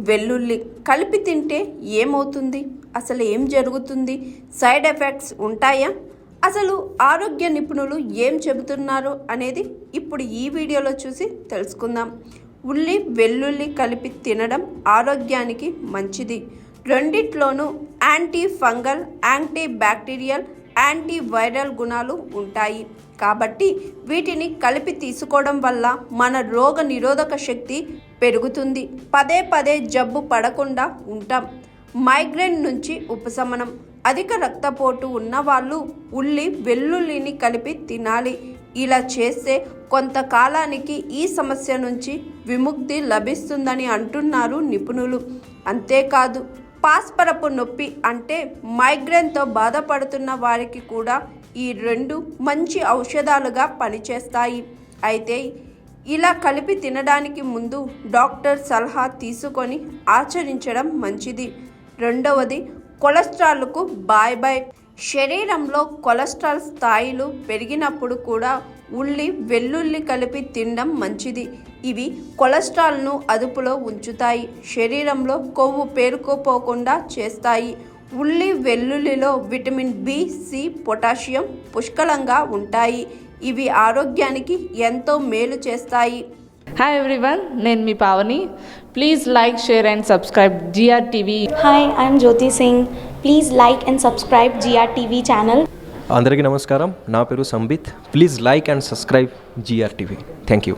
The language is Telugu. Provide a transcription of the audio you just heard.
వెల్లుల్లి కలిపి తింటే ఏమవుతుంది? అసలు ఏం జరుగుతుంది? సైడ్ ఎఫెక్ట్స్ ఉంటాయా? అసలు ఆరోగ్య నిపుణులు ఏం చెబుతున్నారు అనేది ఇప్పుడు ఈ వీడియోలో చూసి తెలుసుకుందాం. ఉల్లి వెల్లుల్లి కలిపి తినడం ఆరోగ్యానికి మంచిది. రెండిట్లోనూ anti fungal, anti bacterial, anti viral గుణాలు ఉంటాయి. కాబట్టి వీటిని కలిపి తీసుకోవడం వల్ల మన రోగ నిరోధక శక్తి పెరుగుతుంది. పదే పదే జబ్బు పడకుండా ఉంటాం. మైగ్రేన్ నుంచి ఉపశమనం. అధిక రక్తపోటు ఉన్నవాళ్ళు ఉల్లి వెల్లుల్లిని కలిపి తినాలి. ఇలా చేస్తే కొంతకాలానికి ఈ సమస్య నుంచి విముక్తి లభిస్తుందని అంటున్నారు నిపుణులు. అంతేకాదు, పాస్పరపు నొప్పి అంటే మైగ్రేన్తో బాధపడుతున్న వారికి కూడా ఈ రెండు మంచి ఔషధాలుగా పనిచేస్తాయి. అయితే ఇలా కలిపి తినడానికి ముందు డాక్టర్ సలహా తీసుకొని ఆచరించడం మంచిది. రెండవది, కొలెస్ట్రాల్కు బాయ్ బాయ్. శరీరంలో కొలెస్ట్రాల్ స్థాయిలు పెరిగినప్పుడు కూడా ఉల్లి వెల్లుల్లి కలిపి తినడం మంచిది. ఇవి కొలెస్ట్రాల్ను అదుపులో ఉంచుతాయి, శరీరంలో కొవ్వు పేరుకుపోకుండా చేస్తాయి. ఉల్లి వెల్లుల్లిలో విటమిన్ బి, సి, పొటాషియం పుష్కలంగా ఉంటాయి. ఇవి ఆరోగ్యానికి ఎంతో మేలు చేస్తాయి. హాయ్ ఎవ్రీవన్, నేను మీ Pavani. Please like, share and subscribe GRTV. Hi, I'm Jyoti Singh. Please like and subscribe GRTV channel. అందరికీ నమస్కారం. నా పేరు Sambit. Please like and subscribe GRTV. Thank you.